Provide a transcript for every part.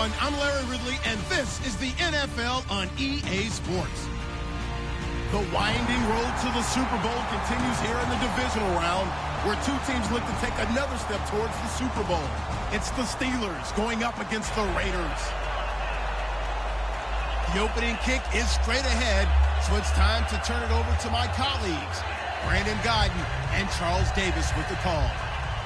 everyone. I'm Larry Ridley, and this is the NFL on EA Sports. The winding road to the Super Bowl continues here in the divisional round, where two teams look to take another step towards the Super Bowl. It's the Steelers going up against the Raiders. The opening kick is straight ahead, so it's time to turn it over to my colleagues, Brandon Guyton and Charles Davis with the call.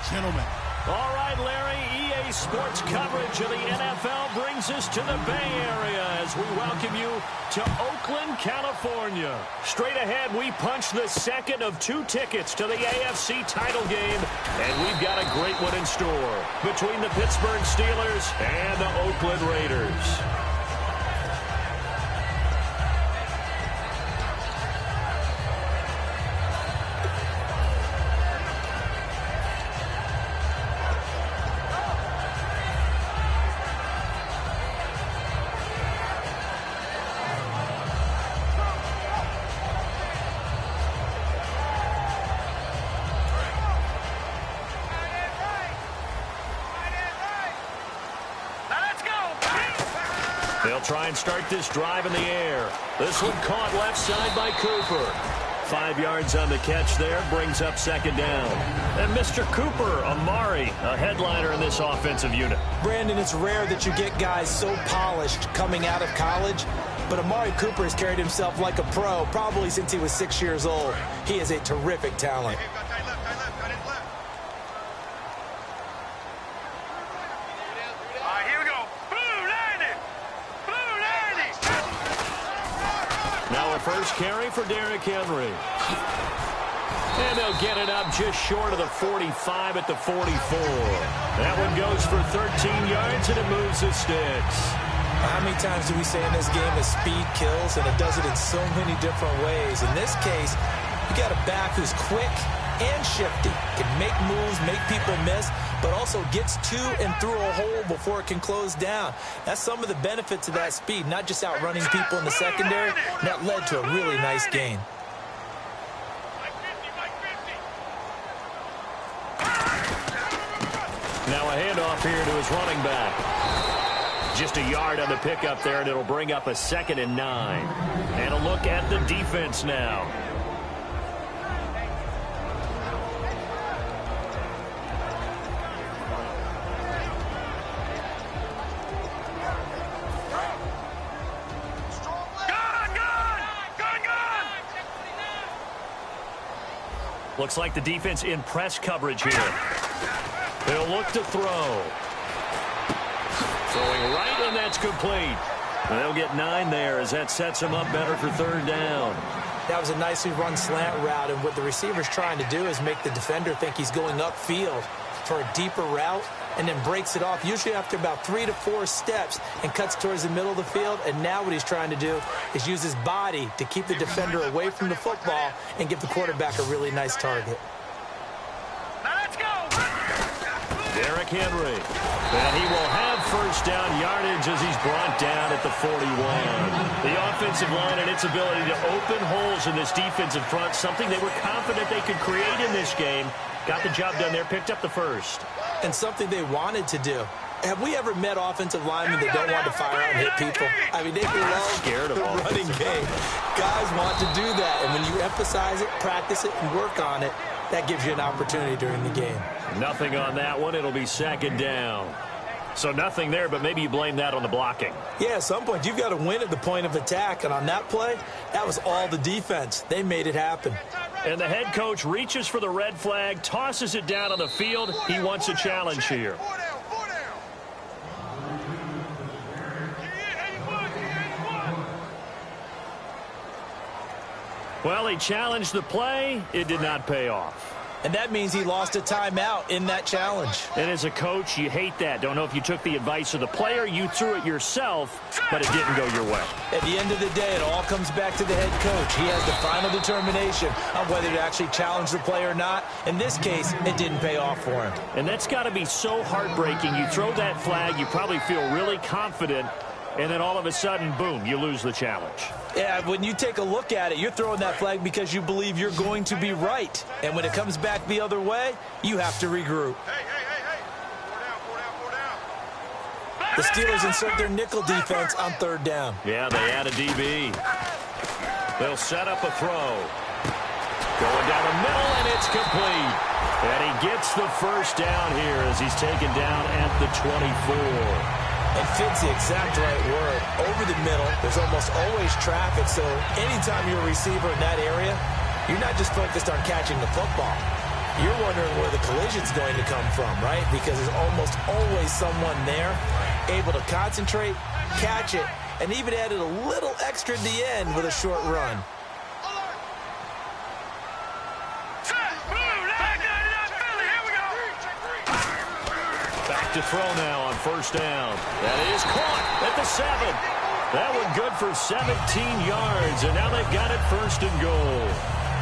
Gentlemen. All right, Larry, EA Sports coverage of the NFL brings us to the Bay Area as we welcome you to Oakland, California. Straight ahead, we punch the second of two tickets to the AFC title game, and we've got a great one in store between the Pittsburgh Steelers and the Oakland Raiders. They'll try and start this drive in the air. This one caught left side by Cooper. 5 yards on the catch there, brings up second down. And Mr. Cooper, Amari, a headliner in this offensive unit. Brandon, it's rare that you get guys so polished coming out of college, but Amari Cooper has carried himself like a pro probably since he was 6 years old. He is a terrific talent. First carry for Derrick Henry. And they'll get it up just short of the 45 at the 44. That one goes for 13 yards, and it moves the sticks. How many times do we say in this game that speed kills, and it does it in so many different ways? In this case, you got a back who's quick and shifty, can make moves, make people miss, but also gets to and through a hole before it can close down. That's some of the benefits of that speed, not just outrunning people in the secondary. That led to a really nice gain. Now a handoff here to his running back. Just a yard on the pickup there, and it'll bring up a 2nd and 9. And a look at the defense now. Looks like the defense in press coverage here. They'll look to throw. Throwing right, and that's complete. They'll get 9 there as that sets them up better for third down. That was a nicely run slant route, and what the receiver's trying to do is make the defender think he's going upfield for a deeper route, and then breaks it off, usually after about 3 to 4 steps, and cuts towards the middle of the field. And now what he's trying to do is use his body to keep the defender away from the football and give the quarterback a really nice target. Let's go! Derrick Henry. And he will have first down yardage as he's brought down at the 41. The offensive line and its ability to open holes in this defensive front, something they were confident they could create in this game. Got the job done there, picked up the first. And something they wanted to do. Have we ever met offensive linemen that don't want to fire out and hit people? I mean, they love the running game. Guys want to do that, and when you emphasize it, practice it, and work on it, that gives you an opportunity during the game. Nothing on that one. It'll be second down. So nothing there, but maybe you blame that on the blocking. Yeah, at some point, you've got to win at the point of attack, and on that play, that was all the defense. They made it happen. And the head coach reaches for the red flag, tosses it down on the field. He wants a challenge here. Well, he challenged the play. It did not pay off. And that means he lost a timeout in that challenge. And as a coach, you hate that. Don't know if you took the advice of the player, you threw it yourself, but it didn't go your way. At the end of the day, it all comes back to the head coach. He has the final determination on whether to actually challenge the play or not. In this case, it didn't pay off for him. And that's got to be so heartbreaking. You throw that flag, you probably feel really confident, and then all of a sudden, boom, you lose the challenge. Yeah, when you take a look at it, you're throwing that flag because you believe you're going to be right. And when it comes back the other way, you have to regroup. The Steelers insert their nickel defense on third down. Yeah, they add a DB. They'll set up a throw. Going down the middle, and it's complete. And he gets the first down here as he's taken down at the 24. And fits the exact right word. Over the middle, there's almost always traffic, so anytime you're a receiver in that area, you're not just focused on catching the football. You're wondering where the collision's going to come from, right? Because there's almost always someone there able to concentrate, catch it, and even added a little extra at the end with a short run. Back to throw now on first down. That is caught at the 7. That one good for 17 yards, and now they've got it first and goal.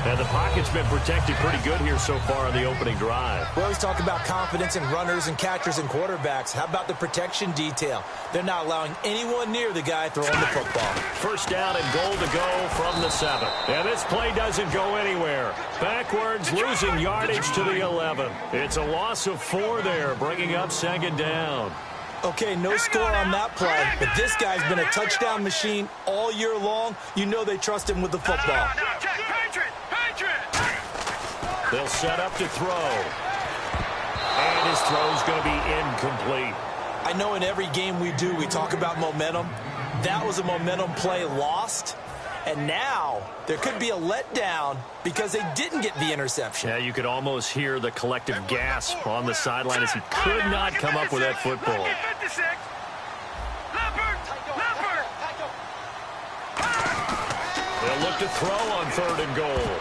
And the pocket's been protected pretty good here so far on the opening drive. We always talk about confidence in runners and catchers and quarterbacks. How about the protection detail? They're not allowing anyone near the guy throwing the football. First down and goal to go from the 7. And this play doesn't go anywhere. Backwards, losing yardage to the 11. It's a loss of 4 there, bringing up second down. Okay, no score on that play, but this guy's been a touchdown machine all year long. You know they trust him with the football. They'll set up to throw. And his throw's going to be incomplete. I know in every game we do, we talk about momentum. That was a momentum play lost. And now there could be a letdown because they didn't get the interception. Yeah, you could almost hear the collective gasp on the sideline as he could not come up with that football. They'll look to throw on third and goal.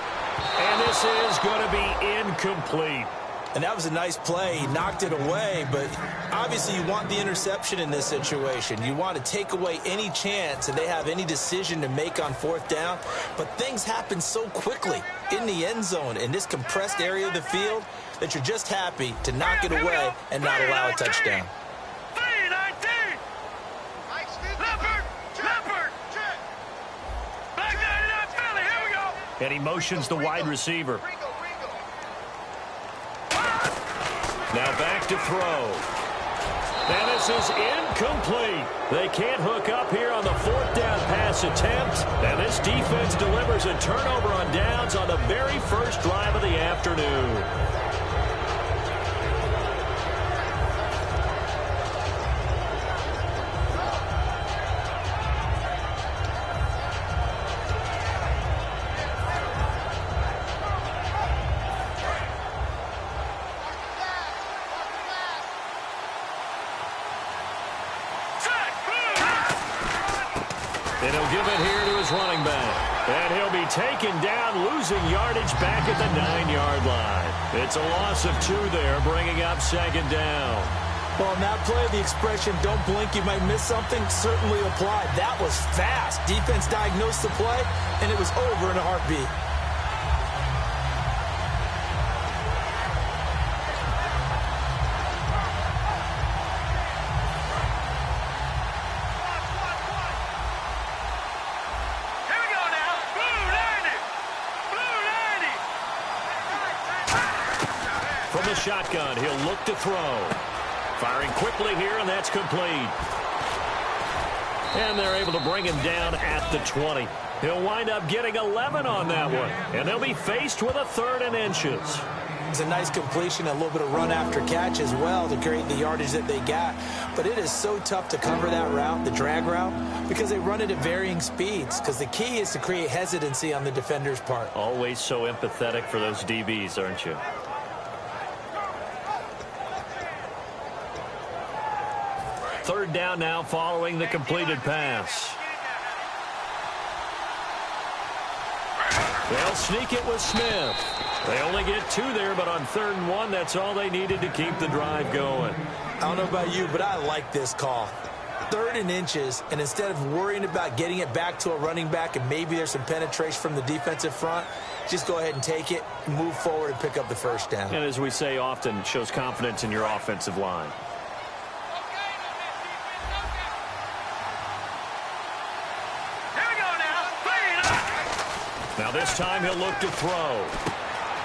And this is going to be incomplete. And that was a nice play. He knocked it away, but obviously you want the interception in this situation. You want to take away any chance that they have any decision to make on fourth down. But things happen so quickly in the end zone in this compressed area of the field that you're just happy to knock it away and not allow a touchdown. And he motions the wide receiver. Now back to throw. And this is incomplete. They can't hook up here on the fourth down pass attempt. And this defense delivers a turnover on downs on the very first drive of the afternoon. And he'll give it here to his running back. And he'll be taken down, losing yardage back at the 9-yard line. It's a loss of 2 there, bringing up second down. Well, in that play, the expression, don't blink, you might miss something, certainly applied. That was fast. Defense diagnosed the play, and it was over in a heartbeat. From the shotgun, he'll look to throw. Firing quickly here, and that's complete. And they're able to bring him down at the 20. He'll wind up getting 11 on that one. And they'll be faced with a 3rd and inches. It's a nice completion, a little bit of run after catch as well to create the yardage that they got. But it is so tough to cover that route, the drag route, because they run it at varying speeds. Because the key is to create hesitancy on the defender's part. Always so empathetic for those DBs, aren't you? Third down now following the completed pass. They'll sneak it with Smith. They only get 2 there, but on 3rd and 1, that's all they needed to keep the drive going. I don't know about you, but I like this call. 3rd and inches, and instead of worrying about getting it back to a running back and maybe there's some penetration from the defensive front, just go ahead and take it, move forward, and pick up the first down. And as we say often, it shows confidence in your offensive line. Now this time he'll look to throw.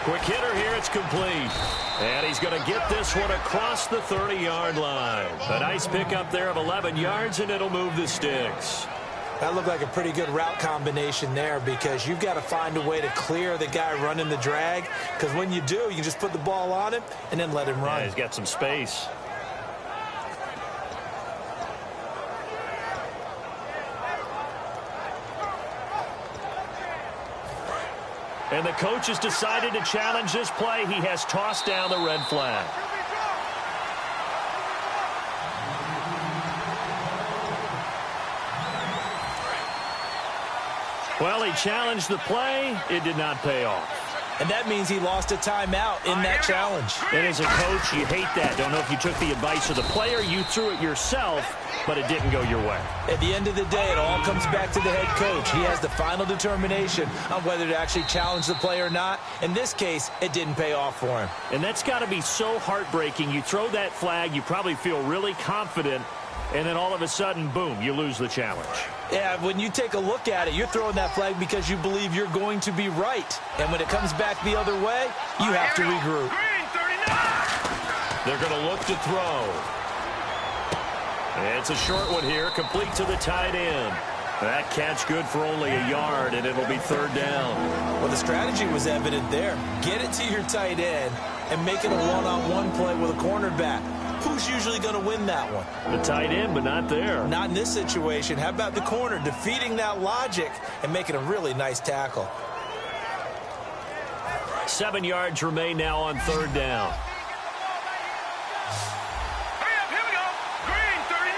Quick hitter here, it's complete. And he's going to get this one across the 30-yard line. A nice pickup there of 11 yards, and it'll move the sticks. That looked like a pretty good route combination there, because you've got to find a way to clear the guy running the drag, because when you do, you can just put the ball on him and then let him run. Yeah, he's got some space. And the coach has decided to challenge this play. He has tossed down the red flag. Well, he challenged the play. It did not pay off. And that means he lost a timeout in that challenge. And as a coach, you hate that. Don't know if you took the advice of the player. You threw it yourself, but it didn't go your way. At the end of the day, it all comes back to the head coach. He has the final determination on whether to actually challenge the play or not. In this case, it didn't pay off for him. And that's got to be so heartbreaking. You throw that flag, you probably feel really confident, and then all of a sudden, boom, you lose the challenge. Yeah, when you take a look at it, you're throwing that flag because you believe you're going to be right. And when it comes back the other way, you have to regroup. They're going to look to throw. It's a short one here, complete to the tight end. That catch good for only a yard, and it'll be third down. Well, the strategy was evident there. Get it to your tight end and make it a one-on-one play with a cornerback. Who's usually going to win that one? The tight end, but not there. Not in this situation. How about the corner defeating that logic and making a really nice tackle? 7 yards remain now on third down. Here we go. Green 39.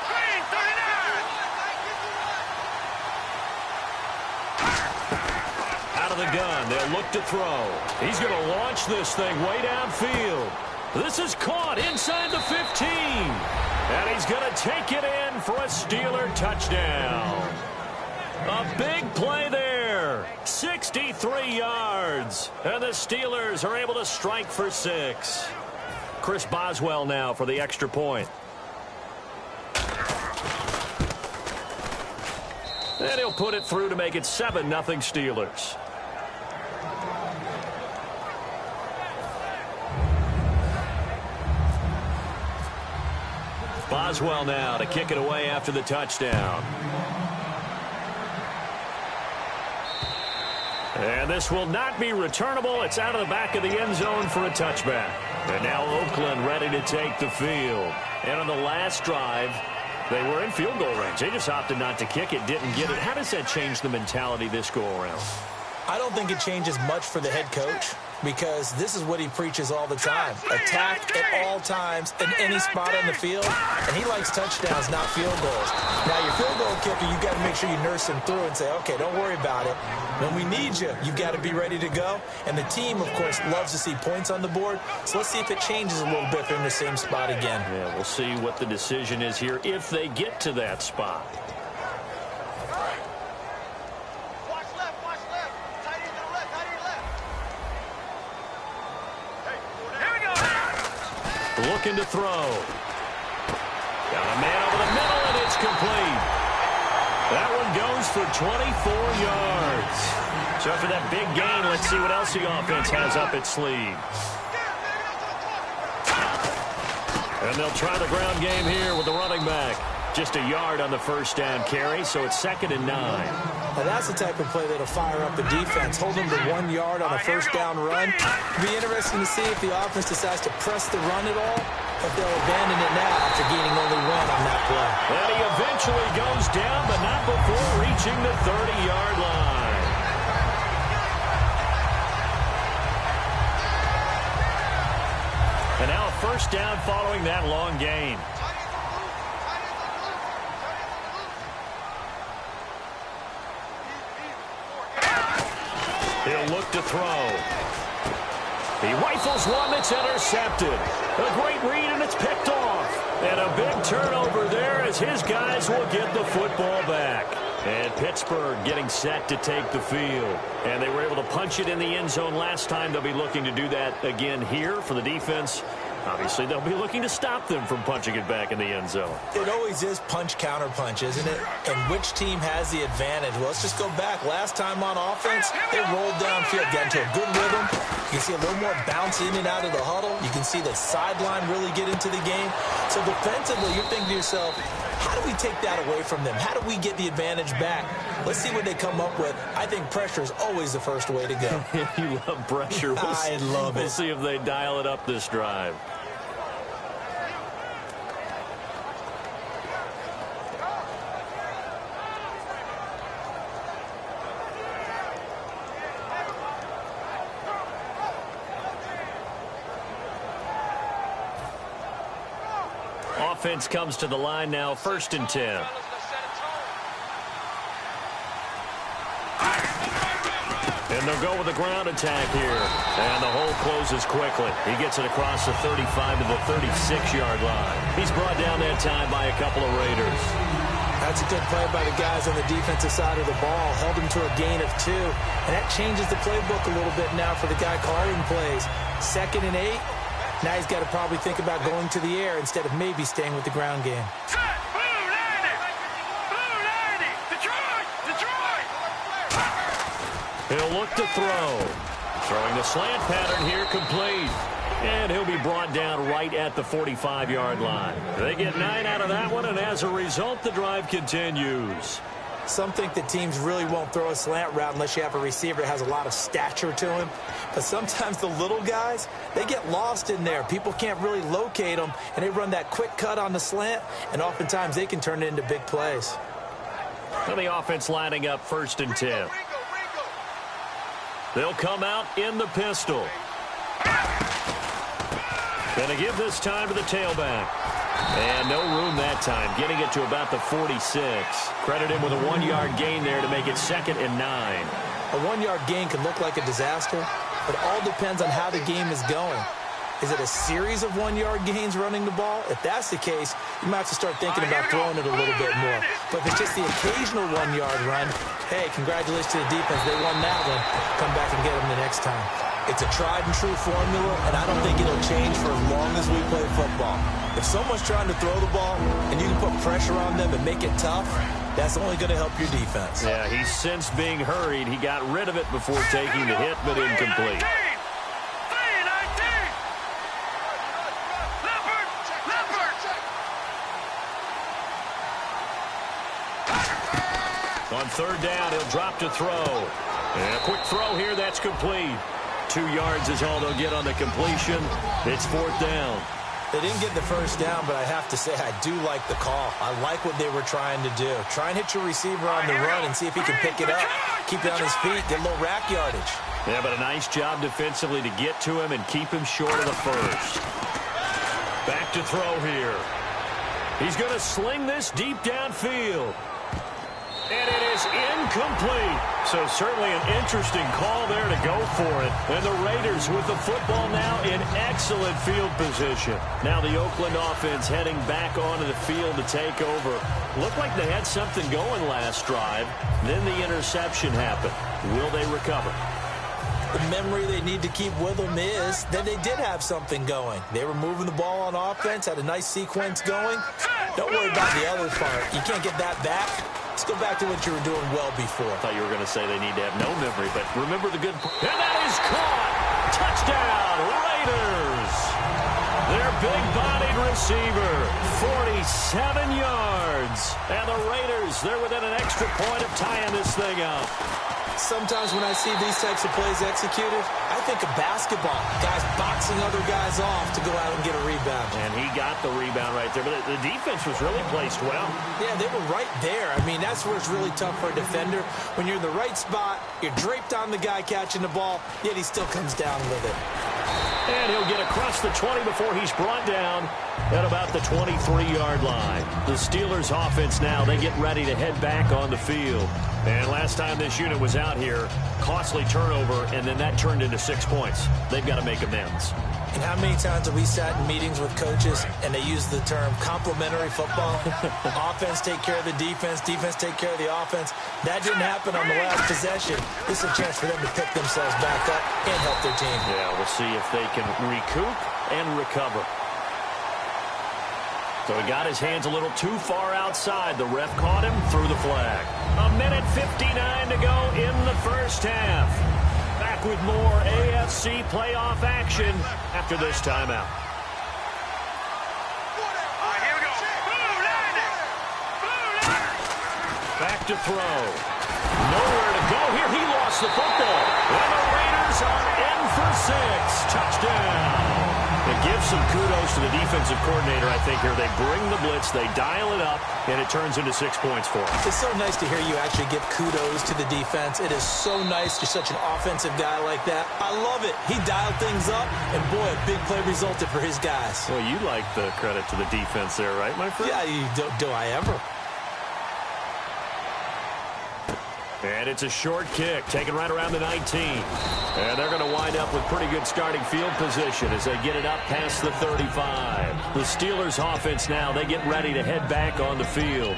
Green 39. Out of the gun, they'll look to throw. He's going to launch this thing way downfield. This is caught inside the 15. And he's going to take it in for a Steeler touchdown. A big play there. 63 yards. And the Steelers are able to strike for 6. Chris Boswell now for the extra point. And he'll put it through to make it 7-0 Steelers. Boswell now to kick it away after the touchdown. And this will not be returnable. It's out of the back of the end zone for a touchback. And now Oakland ready to take the field. And on the last drive, they were in field goal range. They just opted not to kick it, didn't get it. How does that change the mentality this go around? I don't think it changes much for the head coach, because this is what he preaches all the time. Attack at all times in any spot on the field. And he likes touchdowns, not field goals. Now, your field goal kicker, you've got to make sure you nurse him through and say, okay, don't worry about it. When we need you, you've got to be ready to go. And the team, of course, loves to see points on the board. So let's see if it changes a little bit if they're in the same spot again. Yeah, we'll see what the decision is here if they get to that spot. Looking to throw. Got a man over the middle, and it's complete. That one goes for 24 yards. So after that big gain, let's see what else the offense has up its sleeve. And they'll try the ground game here with the running back. Just a yard on the first down carry, so it's 2nd and 9. Now that's the type of play that'll fire up the defense. Hold them to 1 yard on a first down run. It'll be interesting to see if the offense decides to press the run at all, if they'll abandon it now after gaining only 1 on that play. And he eventually goes down, but not before reaching the 30-yard line. And now a first down following that long gain. He'll look to throw. He rifles one that's intercepted. A great read, and it's picked off. And a big turnover there as his guys will get the football back. And Pittsburgh getting set to take the field. And they were able to punch it in the end zone last time. They'll be looking to do that again here for the defense. Obviously, they'll be looking to stop them from punching it back in the end zone. It always is punch-counter-punch, isn't it? And which team has the advantage? Well, let's just go back. Last time on offense, they rolled downfield, got into a good rhythm. You can see a little more bounce in and out of the huddle. You can see the sideline really get into the game. So defensively, you're thinking to yourself, how do we take that away from them? How do we get the advantage back? Let's see what they come up with. I think pressure is always the first way to go. You love pressure. I love it. We'll see if they dial it up this drive. Offense comes to the line now, 1st and 10. And they'll go with a ground attack here. And the hole closes quickly. He gets it across the 35 to the 36-yard line. He's brought down that time by a couple of Raiders. That's a good play by the guys on the defensive side of the ball. Held him to a gain of 2. And that changes the playbook a little bit now for the guy calling plays. 2nd and 8. Now he's got to probably think about going to the air instead of maybe staying with the ground game. He'll look to throw. Throwing the slant pattern here, complete. And he'll be brought down right at the 45-yard line. They get 9 out of that one, and as a result, the drive continues. Some think that teams really won't throw a slant route unless you have a receiver that has a lot of stature to him. But sometimes the little guys, they get lost in there. People can't really locate them, and they run that quick cut on the slant, and oftentimes they can turn it into big plays. And the offense lining up 1st and 10. They'll come out in the pistol. Going to give this time to the tailback. And no room that time, getting it to about the 46. Credit him with a 1-yard gain there to make it 2nd and 9. A 1-yard gain can look like a disaster, but it all depends on how the game is going. Is it a series of 1-yard gains running the ball? If that's the case, you might have to start thinking about throwing it a little bit more. But if it's just the occasional 1-yard run, hey, congratulations to the defense. They won that one. Come back and get them the next time. It's a tried-and-true formula, and I don't think it'll change for as long as we play football. If someone's trying to throw the ball and you can put pressure on them and make it tough, that's only going to help your defense. Yeah, he's since being hurried. He got rid of it before taking the hit, but incomplete. On 3rd down, he'll drop to throw. And a quick throw here, that's complete. 2 yards is all they'll get on the completion. It's 4th down. They didn't get the 1st down, but I have to say I do like the call. I like what they were trying to do. Try and hit your receiver on the run and see if he can pick it up. Keep it on his feet, get a little rack yardage. Yeah, but a nice job defensively to get to him and keep him short of the 1st. Back to throw here. He's going to sling this deep downfield. And it is incomplete. So certainly an interesting call there to go for it. And the Raiders with the football now in excellent field position. Now the Oakland offense heading back onto the field to take over. Looked like they had something going last drive. Then the interception happened. Will they recover? The memory they need to keep with them is that they did have something going. They were moving the ball on offense, had a nice sequence going. Don't worry about the other part. You can't get that back. Let's go back to what you were doing well before. I thought you were going to say they need to have no memory, but remember the good... And that is caught! Touchdown, Raiders! Their big-bodied receiver, 47 yards. And the Raiders, they're within an extra point of tying this thing up. Sometimes when I see these types of plays executed, I think of basketball. Guys boxing other guys off to go out and get a rebound. And he got the rebound right there, but the defense was really placed well. Yeah, they were right there. I mean, that's where it's really tough for a defender. When you're in the right spot, you're draped on the guy catching the ball, yet he still comes down with it. And he'll get across the 20 before he's brought down at about the 23-yard line. The Steelers offense now, they get ready to head back on the field. And last time this unit was out here, costly turnover, and then that turned into 6 points. They've got to make amends. And how many times have we sat in meetings with coaches and they use the term complementary football? Offense take care of the defense, defense take care of the offense. That didn't happen on the last possession. This is a chance for them to pick themselves back up and help their team. Yeah, we'll see if they can recoup and recover. So he got his hands a little too far outside. The ref caught him, threw the flag. 1:59 to go in the first half. Back with more AFC playoff action after this timeout. Here we go. Back to throw. Nowhere to go here. He lost the football. And the Raiders are in for 6. Touchdown. It gives some kudos to the defensive coordinator, I think, here. They bring the blitz, they dial it up, and it turns into 6 points for them. It's so nice to hear you actually give kudos to the defense. It is so nice. You're such an offensive guy like that. I love it. He dialed things up, and boy, a big play resulted for his guys. Well, you like the credit to the defense there, right, my friend? Yeah, do I ever? And it's a short kick, taken right around the 19. And they're going to wind up with pretty good starting field position as they get it up past the 35. The Steelers' offense now, they get ready to head back on the field.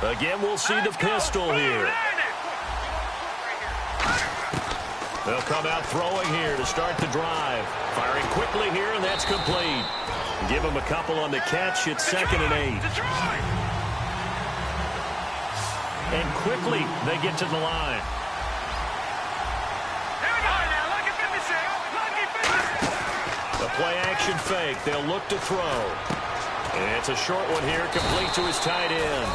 Again, we'll see the pistol here. They'll come out throwing here to start the drive. Firing quickly here, and that's complete. Give them a couple on the catch. It's 2nd and 8. And quickly, they get to the line. A play-action fake. They'll look to throw. And it's a short one here, complete to his tight end.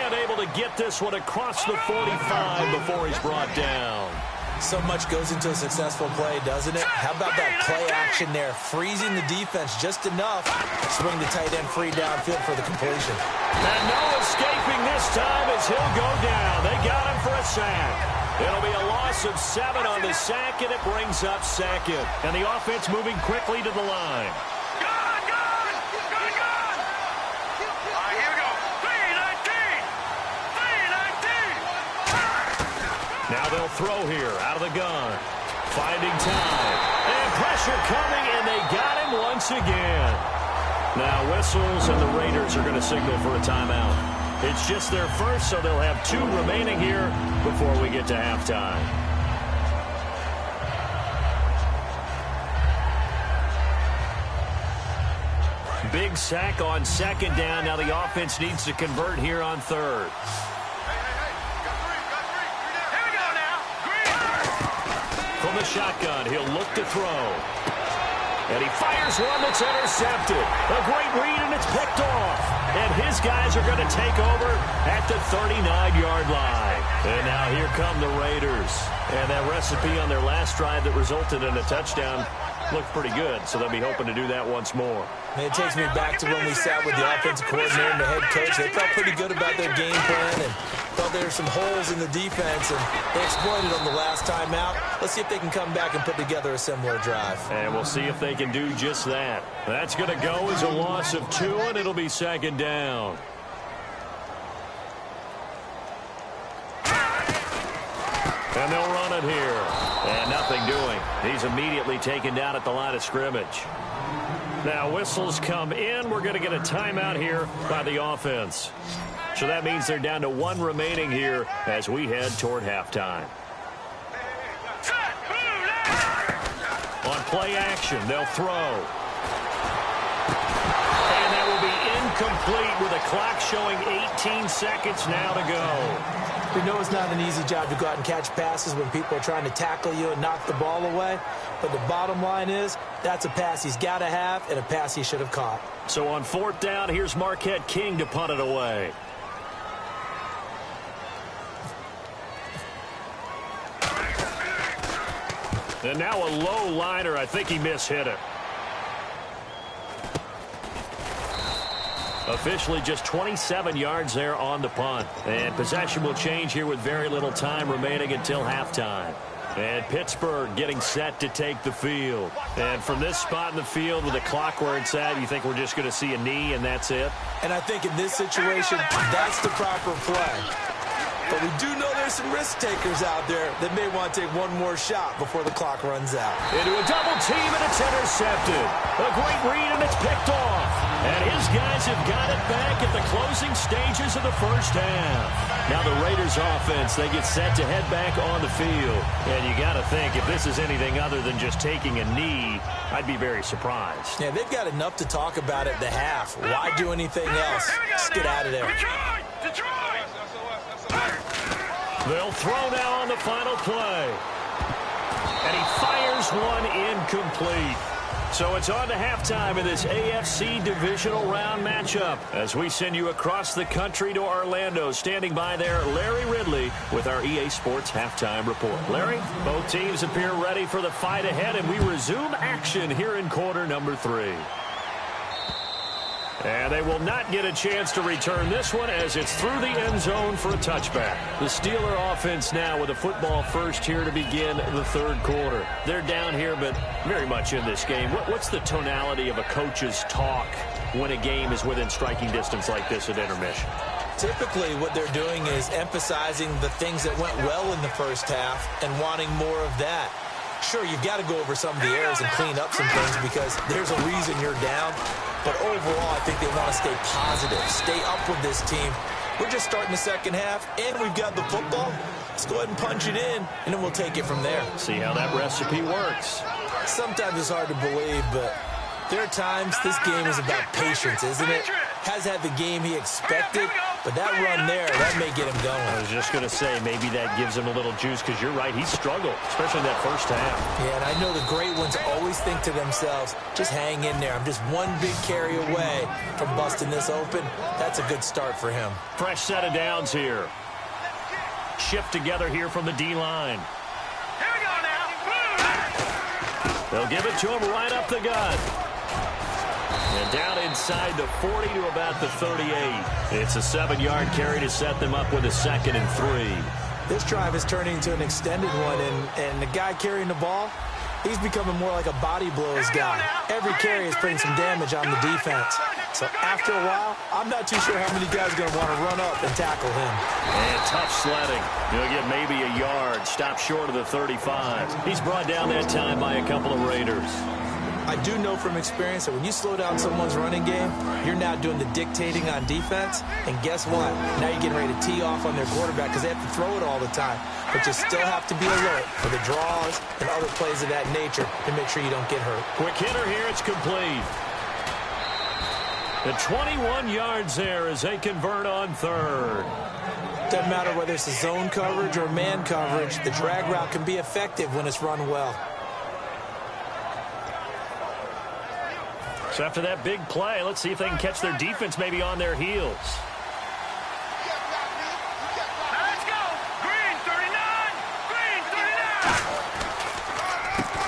And able to get this one across the 45 before he's brought down. So much goes into a successful play, doesn't it? How about that play action there? Freezing the defense just enough to swing the tight end free downfield for the completion. And no escaping this time as he'll go down. They got him for a sack. It'll be a loss of 7 on the sack, and it brings up 2nd. And the offense moving quickly to the line. Now they'll throw here out of the gun. Finding time. And pressure coming, and they got him once again. Now whistles, and the Raiders are going to signal for a timeout. It's just their first, so they'll have 2 remaining here before we get to halftime. Big sack on 2nd down. Now the offense needs to convert here on 3rd. From the shotgun, he'll look to throw. And he fires one that's intercepted. A great read, and it's picked off. And his guys are going to take over at the 39-yard line. And now here come the Raiders. And that recipe on their last drive that resulted in a touchdown looked pretty good, so they'll be hoping to do that once more. Man, it takes me back to when we sat with the offensive coordinator and the head coach. They felt pretty good about their game plan and thought there were some holes in the defense, and they exploited them the last time out. Let's see if they can come back and put together a similar drive. And we'll see if they can do just that. That's going to go as a loss of 2, and it'll be 2nd down. And they'll run it here. And nothing doing. He's immediately taken down at the line of scrimmage. Now whistles come in. We're going to get a timeout here by the offense. So that means they're down to 1 remaining here as we head toward halftime. On play action, they'll throw. And that will be incomplete with the clock showing 18 seconds now to go. We know it's not an easy job to go out and catch passes when people are trying to tackle you and knock the ball away. But the bottom line is, that's a pass he's got to have and a pass he should have caught. So on 4th down, here's Marquette King to punt it away. And now a low liner. I think he mishit it. Officially just 27 yards there on the punt. And possession will change here with very little time remaining until halftime. And Pittsburgh getting set to take the field. And from this spot in the field with the clock where it's at, you think we're just going to see a knee and that's it? And I think in this situation, that's the proper play. But we do know there's some risk takers out there that may want to take one more shot before the clock runs out. Into a double team, and it's intercepted. A great read, and it's picked off. And his guys have got it back at the closing stages of the first half. Now the Raiders offense, they get set to head back on the field. And you got to think, if this is anything other than just taking a knee, I'd be very surprised. Yeah, they've got enough to talk about at the half. Why do anything else? Just get out of there. They'll throw now on the final play. And he fires one incomplete. So it's on to halftime in this AFC divisional round matchup as we send you across the country to Orlando. Standing by there, Larry Ridley with our EA Sports halftime report. Larry, both teams appear ready for the fight ahead, and we resume action here in quarter number 3. And they will not get a chance to return this one as it's through the end zone for a touchback. The Steeler offense now with a football first here to begin the third quarter. They're down here, but very much in this game. What's the tonality of a coach's talk when a game is within striking distance like this at intermission? Typically, what they're doing is emphasizing the things that went well in the first half and wanting more of that. Sure, you've got to go over some of the errors and clean up some things because there's a reason you're down. But overall, I think they want to stay positive, stay up with this team. We're just starting the second half, and we've got the football. Let's go ahead and punch it in, and then we'll take it from there. See how that recipe works. Sometimes it's hard to believe, but there are times this game is about patience, isn't it? Has had the game he expected, but that run there, that may get him going. I was just going to say, maybe that gives him a little juice because you're right, he struggled, especially in that first half. Yeah, and I know the great ones always think to themselves, just hang in there. I'm just one big carry away from busting this open. That's a good start for him. Fresh set of downs here. Shift together here from the D-line. Here we go now. They'll give it to him right up the gut. And down inside the 40 to about the 38. It's a 7-yard carry to set them up with a 2nd and 3. This drive is turning into an extended one, and the guy carrying the ball, he's becoming more like a body blows guy. Every carry is putting some damage on the defense. So after a while, I'm not too sure how many guys are going to want to run up and tackle him. And tough sledding. He'll get maybe a yard. Stop short of the 35. He's brought down that time by a couple of Raiders. I do know from experience that when you slow down someone's running game, you're now doing the dictating on defense. And guess what? Now you're getting ready to tee off on their quarterback because they have to throw it all the time. But you still have to be alert for the draws and other plays of that nature to make sure you don't get hurt. Quick hitter here. It's complete. The 21 yards there as they convert on third. Doesn't matter whether it's a zone coverage or man coverage, the drag route can be effective when it's run well. So after that big play, let's see if they can catch their defense maybe on their heels. Let's go. Green 39. Green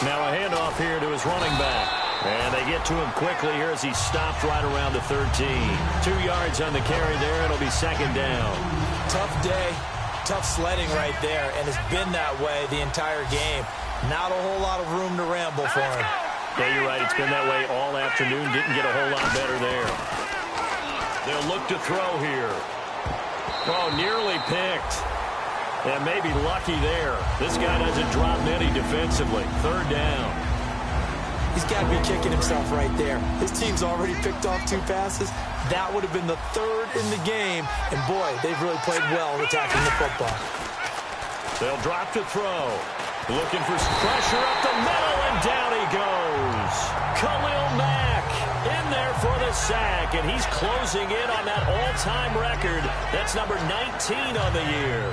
39. Now a handoff here to his running back. And they get to him quickly here as he's stopped right around the 13. 2 yards on the carry there. It'll be 2nd down. Tough day, tough sledding right there, and it's been that way the entire game. Not a whole lot of room to ramble for him. Yeah, you're right. It's been that way all afternoon. Didn't get a whole lot better there. They'll look to throw here. Oh, nearly picked. And maybe lucky there. This guy doesn't drop many defensively. 3rd down. He's got to be kicking himself right there. His team's already picked off 2 passes. That would have been the 3rd in the game. And, boy, they've really played well attacking the football. They'll drop to throw. Looking for some pressure up the middle, and down he goes. Khalil Mack in there for the sack, and he's closing in on that all-time record. That's number 19 on the year.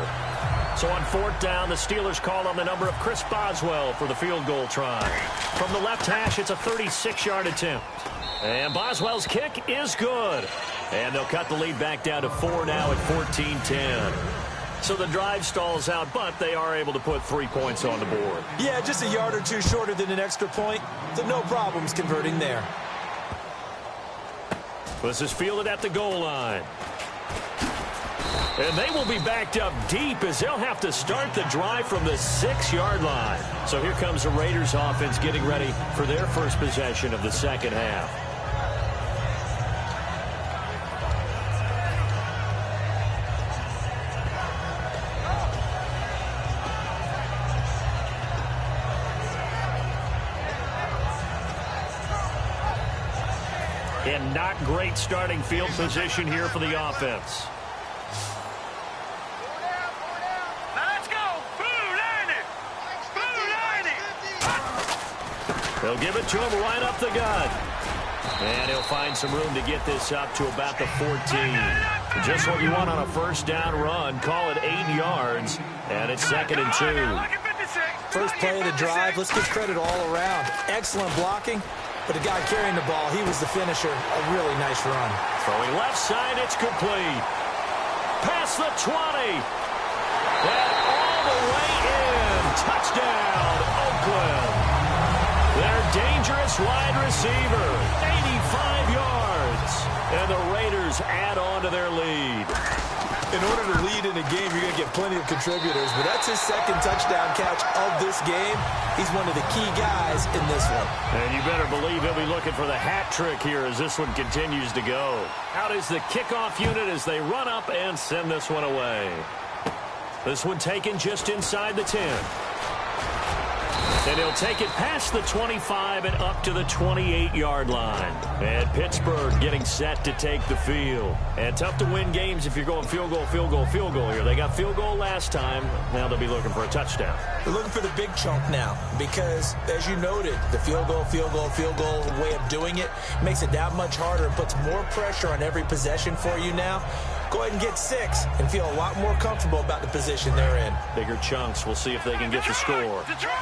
So on 4th down, the Steelers call on the number of Chris Boswell for the field goal try. From the left hash, it's a 36-yard attempt. And Boswell's kick is good. And they'll cut the lead back down to 4 now at 14-10. So the drive stalls out, but they are able to put 3 points on the board. Yeah, just a yard or 2 shorter than an extra point. So no problems converting there. This is fielded at the goal line. And they will be backed up deep as they'll have to start the drive from the 6-yard line. So here comes the Raiders offense getting ready for their first possession of the second half. And not great starting field position here for the offense. Now let's go. Blue 90. Blue 90. They'll give it to him right up the gut. And he'll find some room to get this up to about the 14. Just what you want on a first down run. Call it 8 yards. And it's 2nd and 2. First play of the drive. Let's give credit all around. Excellent blocking. But the guy carrying the ball, he was the finisher. A really nice run. Throwing left side, it's complete. Past the 20. And all the way in. Touchdown, Oakland. Their dangerous wide receiver, 85 yards. And the Raiders add on to their lead. In order to lead in a game, you're going to get plenty of contributors. But that's his 2nd touchdown catch of this game. He's one of the key guys in this one. And you better believe he'll be looking for the hat trick here as this one continues to go. Out is the kickoff unit as they run up and send this one away. This one taken just inside the 10. And he'll take it past the 25 and up to the 28-yard line. And Pittsburgh getting set to take the field. And tough to win games if you're going field goal, field goal, field goal here. They got field goal last time. Now they'll be looking for a touchdown. They're looking for the big chunk now because, as you noted, the field goal way of doing it makes it that much harder and puts more pressure on every possession for you now. Go ahead and get 6 and feel a lot more comfortable about the position they're in. Bigger chunks. We'll see if they can get the score. Detroit.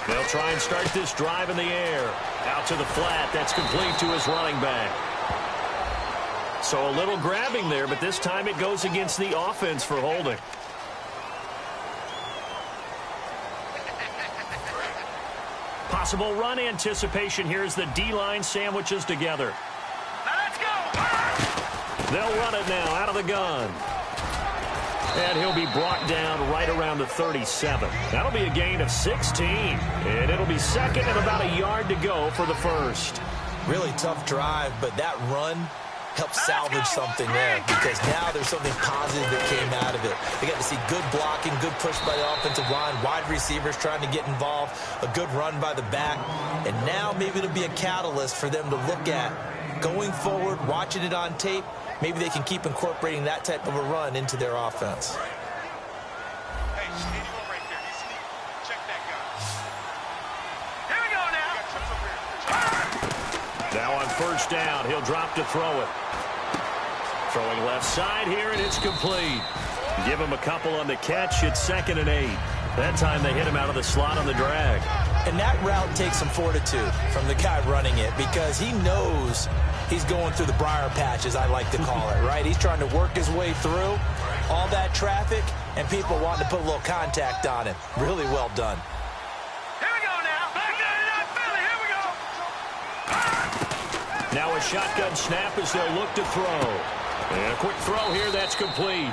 They'll try and start this drive in the air. Out to the flat. That's complete to his running back. So a little grabbing there, but this time it goes against the offense for holding. Possible run anticipation here as the D-line sandwiches together. Now let's go. They'll run it now out of the gun. And he'll be brought down right around the 37. That'll be a gain of 16. And it'll be 2nd and about a yard to go for the first. Really tough drive, but that run helped salvage something there because now there's something positive that came out of it. They got to see good blocking, good push by the offensive line, wide receivers trying to get involved, a good run by the back. And now maybe it'll be a catalyst for them to look at going forward, watching it on tape. Maybe they can keep incorporating that type of a run into their offense. Hey, anyone right there. He's sneaking. Check that guy. Here we go now. Now on first down, he'll drop to throw it. Throwing left side here, and it's complete. Give him a couple on the catch. It's 2nd and 8. That time they hit him out of the slot on the drag. And that route takes some fortitude from the guy running it because he knows he's going through the briar patch, as I like to call it, right? He's trying to work his way through all that traffic and people wanting to put a little contact on it. Really well done. Here we go now. Back to Philly. Here we go. Now a shotgun snap as they'll look to throw. And a quick throw here, that's complete.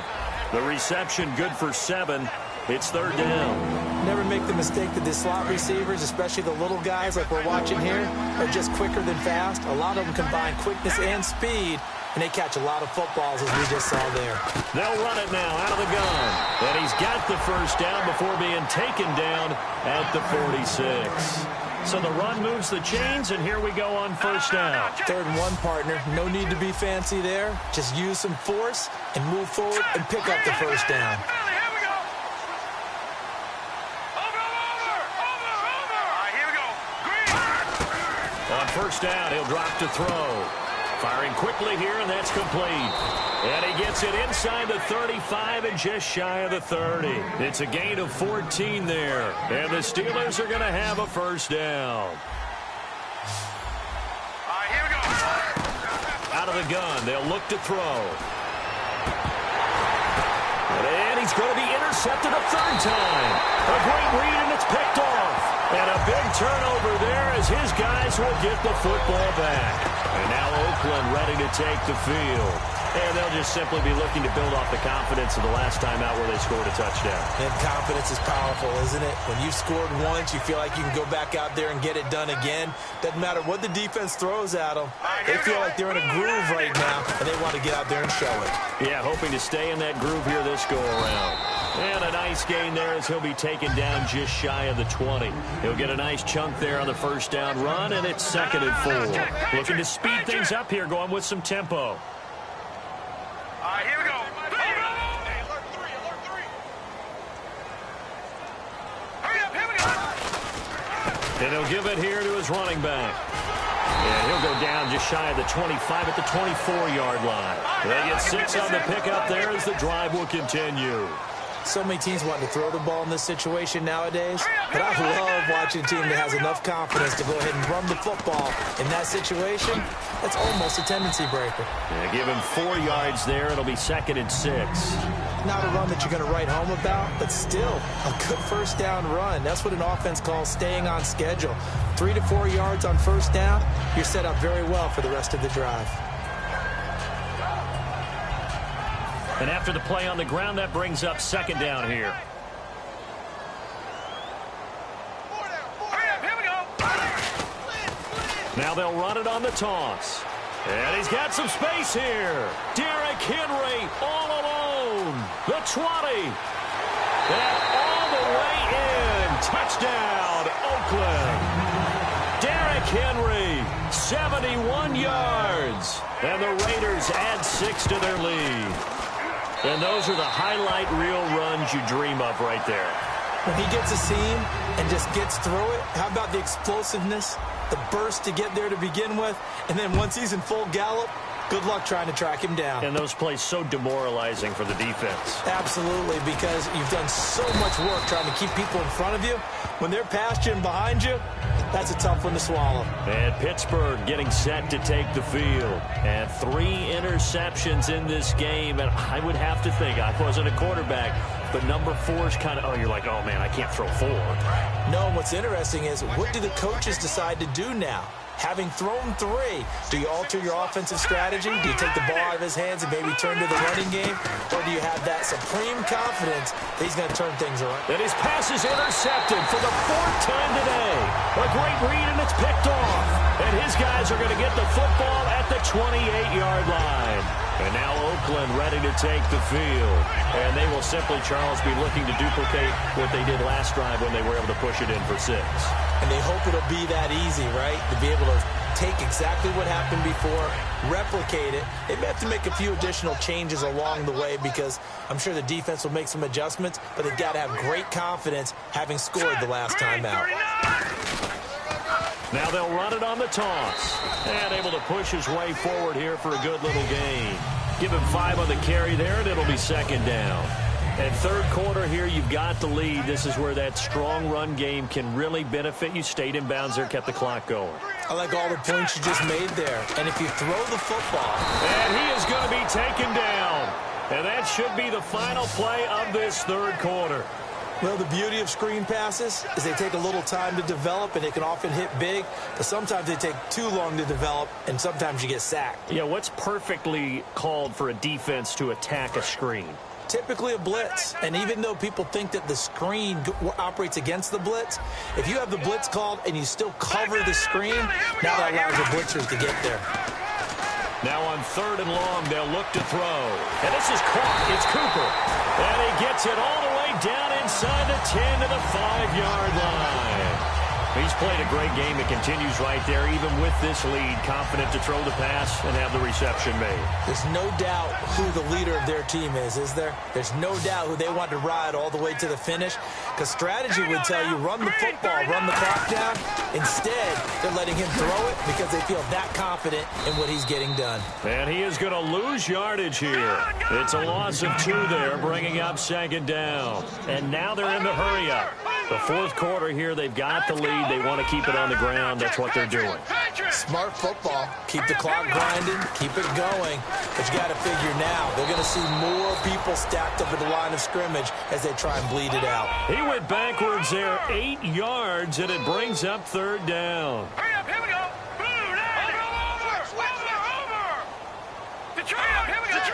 The reception good for 7. It's 3rd down. Never make the mistake that the slot receivers, especially the little guys like we're watching here, are just quicker than fast. A lot of them combine quickness and speed, and they catch a lot of footballs, as we just saw there. They'll run it now out of the gun. And he's got the first down before being taken down at the 46. So the run moves the chains, and here we go on first down. 3rd and 1, partner. No need to be fancy there. Just use some force and move forward and pick up the first down. On first down, he'll drop to throw. Firing quickly here, and that's complete. And he gets it inside the 35 and just shy of the 30. It's a gain of 14 there. And the Steelers are going to have a first down. Here we go. Out of the gun, they'll look to throw. And he's going to be intercepted a 3rd time. A great read, and it's picked off. And a big turnover there as his guys will get the football back. And now Oakland ready to take the field. And they'll just simply be looking to build off the confidence of the last time out where they scored a touchdown. And confidence is powerful, isn't it? When you've scored once, you feel like you can go back out there and get it done again. Doesn't matter what the defense throws at them. They feel like they're in a groove right now, and they want to get out there and show it. Yeah, hoping to stay in that groove here this go-around. And a nice gain there as he'll be taken down just shy of the 20. He'll get a nice chunk there on the first down run, and it's 2nd and 4. Looking to speed things up here, going with some tempo. All right, here we go. Hey, alert 3. Hurry up, here we go. And he'll give it here to his running back. And he'll go down just shy of the 25 at the 24-yard line. They get 6 on the pickup there as the drive will continue. So many teams want to throw the ball in this situation nowadays, but I love watching a team that has enough confidence to go ahead and run the football. In that situation, that's almost a tendency breaker. Yeah, give him 4 yards there. It'll be 2nd and 6. Not a run that you're going to write home about, but still a good first down run. That's what an offense calls staying on schedule. 3 to 4 yards on first down, you're set up very well for the rest of the drive. And after the play on the ground, that brings up 2nd down here. Here we go. Now they'll run it on the toss. And he's got some space here. Derrick Henry all alone. The 20. And all the way in. Touchdown, Oakland. Derrick Henry, 71 yards. And the Raiders add 6 to their lead. And those are the highlight reel runs you dream of right there. When he gets a seam and just gets through it, how about the explosiveness, the burst to get there to begin with, and then once he's in full gallop, good luck trying to track him down. And those plays so demoralizing for the defense. Absolutely, because you've done so much work trying to keep people in front of you. When they're past you and behind you, that's a tough one to swallow. And Pittsburgh getting set to take the field. And 3 interceptions in this game. And I would have to think, I wasn't a quarterback, but number 4 is kind of, oh, you're like, oh, man, I can't throw 4. No, what's interesting is, what do the coaches decide to do now? Having thrown 3, do you alter your offensive strategy? Do you take the ball out of his hands and maybe turn to the running game? Or do you have that supreme confidence that he's going to turn things around? And his pass is intercepted for the 4th time today. A great read, and it's picked off. And his guys are going to get the football at the 28-yard line. And now Oakland ready to take the field. And they will simply, Charles, be looking to duplicate what they did last drive when they were able to push it in for 6. And they hope it'll be that easy, right? To be able to take exactly what happened before, replicate it. They may have to make a few additional changes along the way because I'm sure the defense will make some adjustments, but they've got to have great confidence having scored the last time out. Now they'll run it on the toss. And able to push his way forward here for a good little gain. Give him 5 on the carry there, and it'll be 2nd down. And 3rd quarter here, you've got the lead. This is where that strong run game can really benefit you. Stayed in bounds there, kept the clock going. I like all the points you just made there. And if you throw the football. And he is going to be taken down. And that should be the final play of this 3rd quarter. Well, the beauty of screen passes is they take a little time to develop, and they can often hit big, but sometimes they take too long to develop, and sometimes you get sacked. Yeah, what's perfectly called for a defense to attack a screen? Typically a blitz, and even though people think that the screen operates against the blitz, if you have the blitz called and you still cover the screen, now that allows your blitzers to get there. Now on 3rd and long, they'll look to throw. And this is caught. It's Cooper. And he gets it all the way down inside the 10 to the 5-yard line. He's played a great game. It continues right there, even with this lead, confident to throw the pass and have the reception made. There's no doubt who the leader of their team is there? There's no doubt who they want to ride all the way to the finish, because strategy would tell you run the football, run the clock down. Instead, they're letting him throw it because they feel that confident in what he's getting done. And he is going to lose yardage here. It's a loss of 2 there, bringing up 2nd down. And now they're in the hurry-up. The 4th quarter here, they've got the lead. They want to keep it on the ground. That's what they're doing. Smart football. Keep the clock grinding. Keep it going. But you got to figure now, they're going to see more people stacked up at the line of scrimmage as they try and bleed it out. He went backwards there 8 yards, and it brings up 3rd down. Hurry up, here we go. Over. The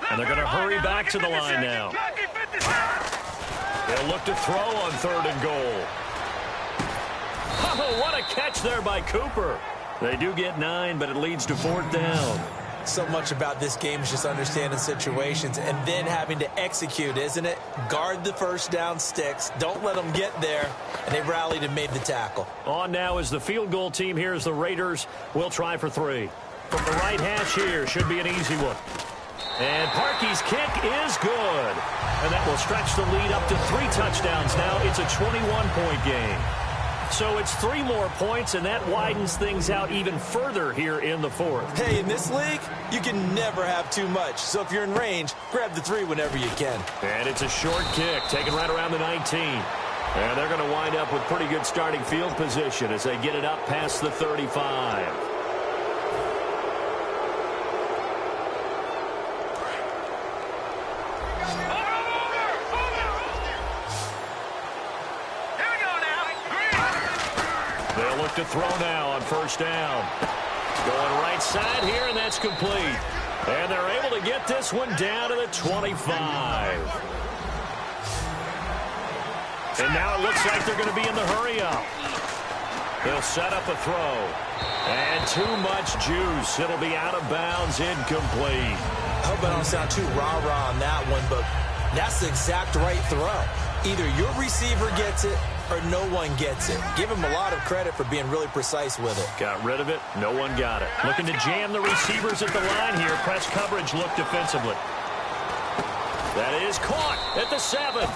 And they're going to hurry back to the line now. They'll look to throw on 3rd and goal. Oh, what a catch there by Cooper. They do get 9, but it leads to 4th down. So much about this game is just understanding situations and then having to execute, isn't it? Guard the first down sticks. Don't let them get there. And they rallied and made the tackle. On now is the field goal team. Here's the Raiders. We'll try for 3. From the right hash here. Should be an easy one. And Parkey's kick is good. And that will stretch the lead up to 3 touchdowns now. It's a 21-point game. So it's 3 more points, and that widens things out even further here in the 4th. Hey, in this league, you can never have too much. So if you're in range, grab the 3 whenever you can. And it's a short kick, taken right around the 19. And they're going to wind up with pretty good starting field position as they get it up past the 35. They'll look to throw now on 1st down. Going right side here, and that's complete. And they're able to get this one down to the 25. And now it looks like they're going to be in the hurry-up. They'll set up a throw. And too much juice. It'll be out of bounds, incomplete. I hope I don't sound too rah-rah on that one, but that's the exact right throw. Either your receiver gets it or no one gets it. Give him a lot of credit for being really precise with it. Got rid of it. No one got it. Looking to jam the receivers at the line here. Press coverage look defensively. That is caught at the 7.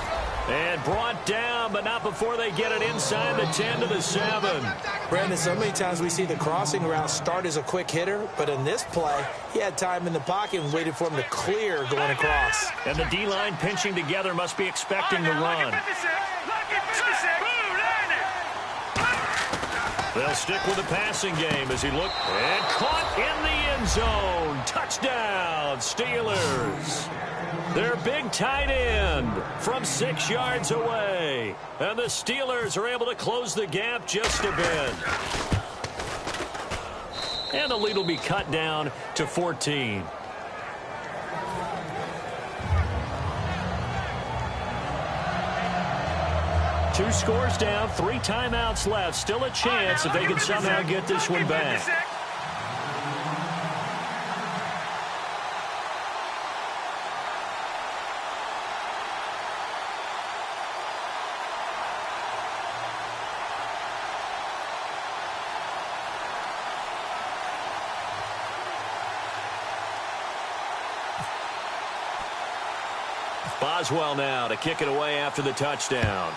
And brought down, but not before they get it inside the 10 to the 7. Brandon, so many times we see the crossing route start as a quick hitter, but in this play, he had time in the pocket and waited for him to clear going across. And the D-line pinching together must be expecting the run. They'll stick with the passing game as he looked and caught in the end zone. Touchdown, Steelers. Their big tight end from 6 yards away. And the Steelers are able to close the gap just a bit. And the lead will be cut down to 14. Two scores down, 3 timeouts left. Still a chance if they can somehow get this one back. Boswell now to kick it away after the touchdown.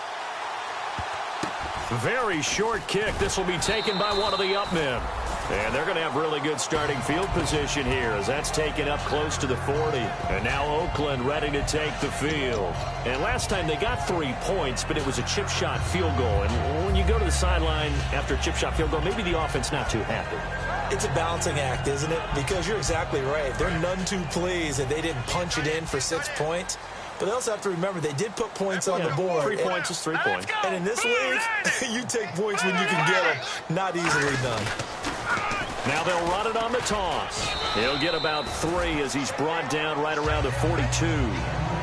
Very short kick. This will be taken by one of the up men. And they're going to have really good starting field position here as that's taken up close to the 40. And now Oakland ready to take the field. And last time they got 3 points, but it was a chip shot field goal. And when you go to the sideline after a chip shot field goal, maybe the offense not too happy. It's a balancing act, isn't it? Because you're exactly right. They're none too pleased that they didn't punch it in for 6 points. But they also have to remember they did put points on the board. 3 points is 3 points. And in this league, you take points when you can get them. Not easily done. Now they'll run it on the toss. He'll get about 3 as he's brought down right around the 42.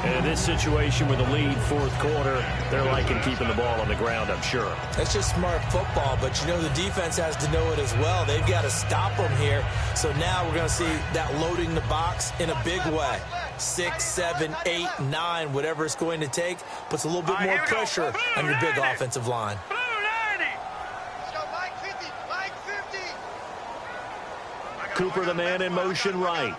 And in this situation with the lead, 4th quarter, they're liking keeping the ball on the ground, I'm sure. That's just smart football, but you know the defense has to know it as well. They've got to stop them here. So now we're going to see that loading the box in a big way. 6, 7, 8, 9, whatever it's going to take, puts a little bit more pressure on your big offensive line. Cooper, the man in motion right.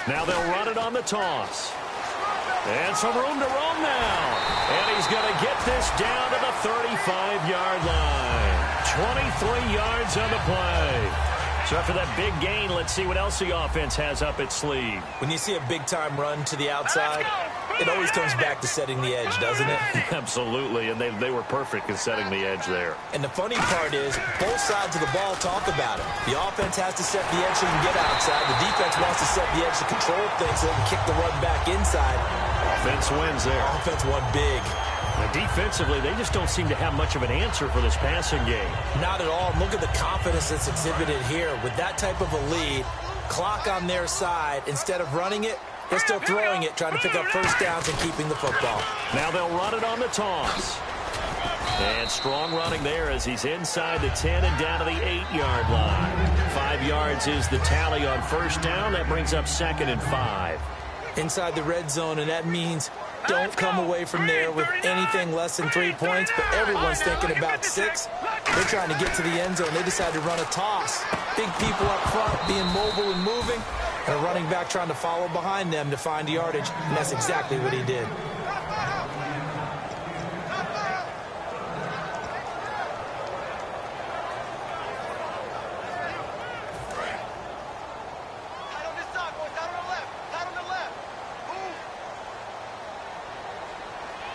Now they'll run it on the toss. And some room to roam now. And he's going to get this down to the 35-yard line. 23 yards on the play. So after that big gain, let's see what else the offense has up its sleeve. When you see a big-time run to the outside, it always comes back to setting the edge, doesn't it? Absolutely, and they were perfect in setting the edge there. And the funny part is, both sides of the ball talk about it. The offense has to set the edge so you can get outside. The defense wants to set the edge to control things so they can kick the run back inside. Offense wins there. Offense won big. And defensively, they just don't seem to have much of an answer for this passing game. Not at all. Look at the confidence that's exhibited here. With that type of a lead, clock on their side, instead of running it, they're still throwing it, trying to pick up first downs and keeping the football. Now they'll run it on the toss. And strong running there as he's inside the 10 and down to the 8-yard line. 5 yards is the tally on first down. That brings up 2nd and 5. Inside the red zone, and that means don't come away from there with anything less than 3 points, but everyone's thinking about 6. They're trying to get to the end zone. They decide to run a toss. Big people up front being mobile and moving, and a running back trying to follow behind them to find yardage, and that's exactly what he did.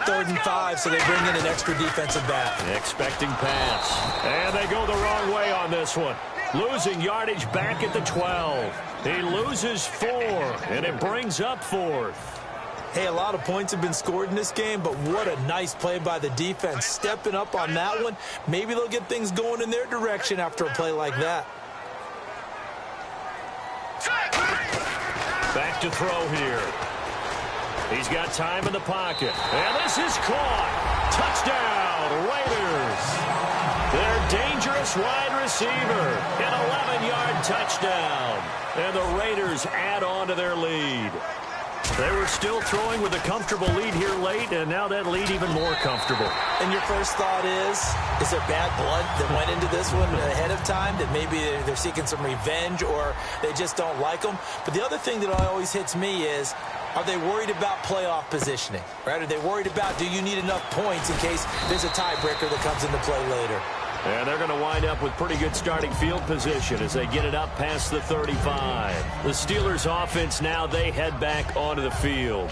Third and 5, so they bring in an extra defensive back. Expecting pass. And they go the wrong way on this one. Losing yardage back at the 12. He loses 4, and it brings up 4th. Hey, a lot of points have been scored in this game, but what a nice play by the defense. Stepping up on that one. Maybe they'll get things going in their direction after a play like that. Back to throw here. He's got time in the pocket. And this is caught. Touchdown, Raiders. Their dangerous wide receiver. An 11-yard touchdown. And the Raiders add on to their lead. They were still throwing with a comfortable lead here late, and now that lead even more comfortable. And your first thought is there bad blood that went into this one ahead of time, that maybe they're seeking some revenge or they just don't like them? But the other thing that always hits me is, are they worried about playoff positioning? Right? Are they worried about, do you need enough points in case there's a tiebreaker that comes into play later? And they're going to wind up with pretty good starting field position as they get it up past the 35. The Steelers offense now, they head back onto the field.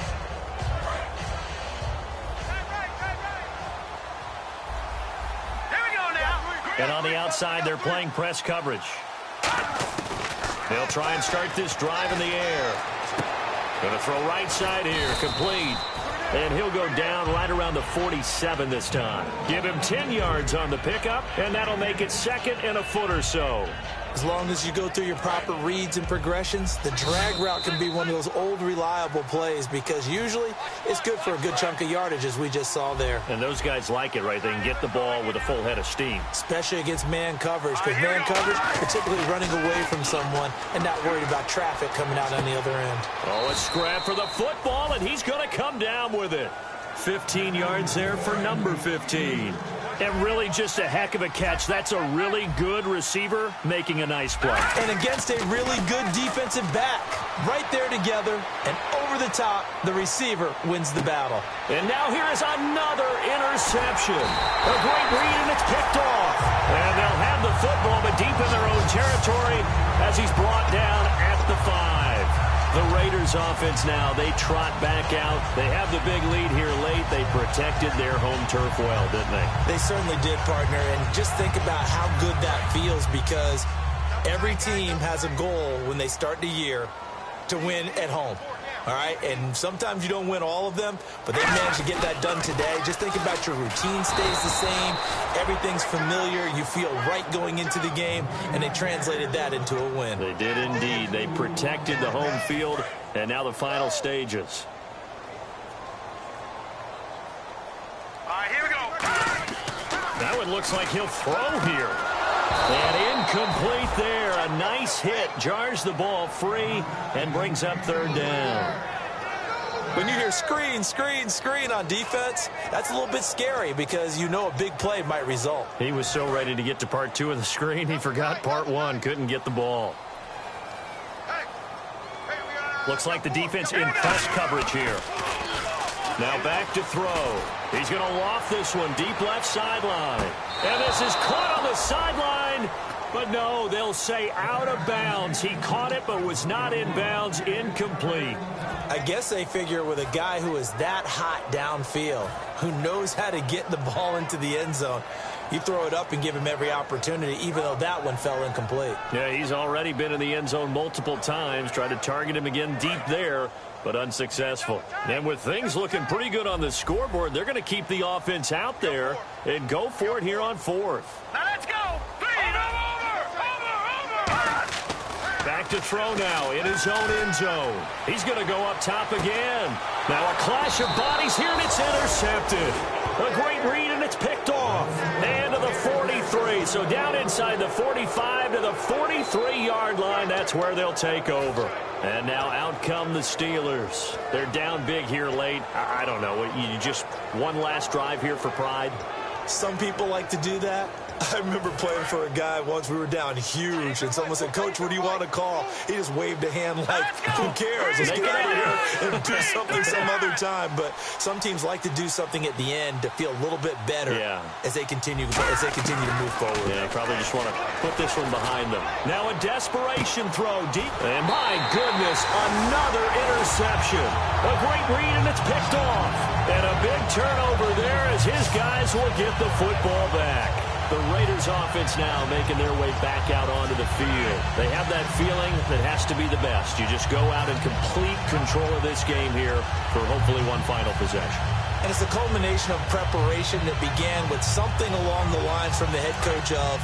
Here we go now. And on the outside, they're playing press coverage. They'll try and start this drive in the air. Going to throw right side here, complete. And he'll go down right around the 47 this time. Give him 10 yards on the pickup, and that'll make it 2nd and a foot or so. As long as you go through your proper reads and progressions, the drag route can be one of those old reliable plays because usually it's good for a good chunk of yardage, as we just saw there. And those guys like it, right? They can get the ball with a full head of steam. Especially against man coverage, because man coverage, you're typically running away from someone and not worried about traffic coming out on the other end. Oh, a scrap for the football, and he's going to come down with it. 15 yards there for number 15. And really just a heck of a catch. That's a really good receiver making a nice play. And against a really good defensive back. Right there together, and over the top, the receiver wins the battle. And now here is another interception. A great read, and it's picked off. And they'll have the football, but deep in their own territory as he's brought down at the 5. The Raiders offense now, they trot back out. They have the big lead here late. They protected their home turf well, didn't they? They certainly did, partner. And just think about how good that feels, because every team has a goal when they start the year to win at home. All right, and sometimes you don't win all of them, but they managed to get that done today. Just think about your routine stays the same. Everything's familiar. You feel right going into the game, and they translated that into a win. They did indeed. They protected the home field, and now the final stages. All right, here we go. Now it looks like he'll throw here. And incomplete there. A nice hit. Jars the ball free and brings up 3rd down. When you hear screen, screen, screen on defense, that's a little bit scary because you know a big play might result. He was so ready to get to part 2 of the screen, he forgot part 1. Couldn't get the ball. Looks like the defense in press coverage here. Now back to throw. He's going to loft this one deep left sideline. And this is caught on the sideline. But no, they'll say out of bounds. He caught it but was not in bounds. Incomplete. I guess they figure with a guy who is that hot downfield, who knows how to get the ball into the end zone, you throw it up and give him every opportunity, even though that one fell incomplete. Yeah, he's already been in the end zone multiple times. Tried to target him again deep there. but unsuccessful. And with things looking pretty good on the scoreboard, they're going to keep the offense out there and go for it here on 4th. Now let's go. Back to throw now in his own end zone. He's going to go up top again. Now a clash of bodies here, and it's intercepted. A great read, and it's picked off. And to the 43. So down inside the 45 to the 43-yard line. That's where they'll take over. And now out come the Steelers. They're down big here late. I don't know. You just one last drive here for pride? Some people like to do that. I remember playing for a guy once. We were down huge, and someone said, "Coach, what do you want to call?" He just waved a hand like, who cares? Let's get out of here and do something some other time. But some teams like to do something at the end to feel a little bit better as they continue to move forward. Yeah, probably just want to put this one behind them. Now a desperation throw deep. And my goodness, another interception. A great read, and it's picked off. And a big turnover there as his guys will get the football back. The Raiders offense now making their way back out onto the field. They have that feeling that has to be the best. You just go out in complete control of this game here for hopefully one final possession. And it's a culmination of preparation that began with something along the lines from the head coach of,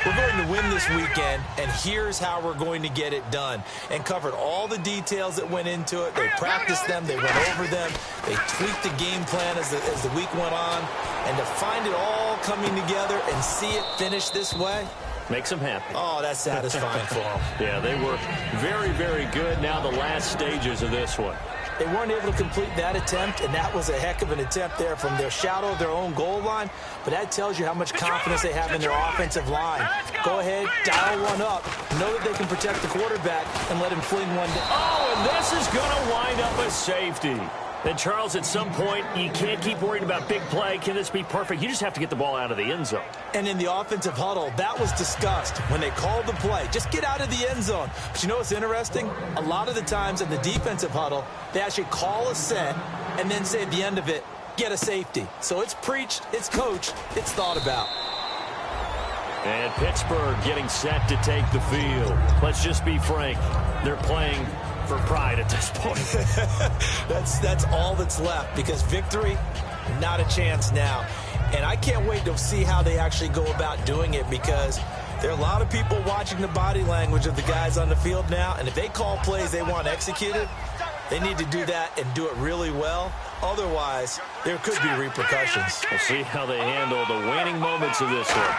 we're going to win this weekend, and here's how we're going to get it done. And covered all the details that went into it. They practiced them. They went over them. They tweaked the game plan as the week went on. And to find it all coming together and see it finish this way, makes them happy. Oh, that's satisfying for them. Yeah, they were very, very good. Now the last stages of this one. They weren't able to complete that attempt, and that was a heck of an attempt there from their shadow of their own goal line. But that tells you how much confidence they have in their offensive line. Go ahead, dial one up. Know that they can protect the quarterback and let him fling one down. Oh, and this is going to wind up a safety. And, Charles, at some point, you can't keep worrying about big play. Can this be perfect? You just have to get the ball out of the end zone. And in the offensive huddle, that was discussed when they called the play. Just get out of the end zone. But you know what's interesting? A lot of the times in the defensive huddle, they actually call a set and then say at the end of it, get a safety. So it's preached, it's coached, it's thought about. And Pittsburgh getting set to take the field. Let's just be frank. They're playing for pride at this point. That's all that's left, because victory, not a chance now. And I can't wait to see how they actually go about doing it, because there are a lot of people watching the body language of the guys on the field now, and if they call plays they want executed, they need to do that and do it really well. Otherwise, there could be repercussions. We'll see how they handle the waning moments of this one.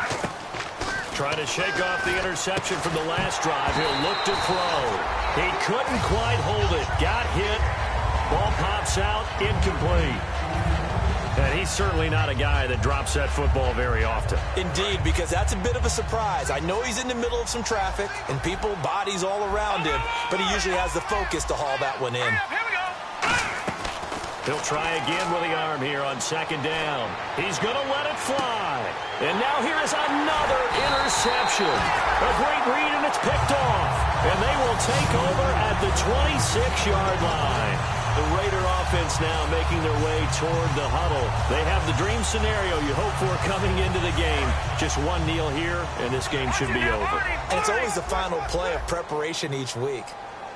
Trying to shake off the interception from the last drive. He'll look to throw. He couldn't quite hold it. Got hit. Ball pops out. Incomplete. And he's certainly not a guy that drops that football very often. Indeed, because that's a bit of a surprise. I know he's in the middle of some traffic and people, bodies all around him, but he usually has the focus to haul that one in. He'll try again with the arm here on second down. He's going to let it fly. And now here is another interception. A great read, and it's picked off. And they will take over at the 26-yard line. The Raider offense now making their way toward the huddle. They have the dream scenario you hope for coming into the game. Just one kneel here, and this game should be over. And it's always the final play of preparation each week.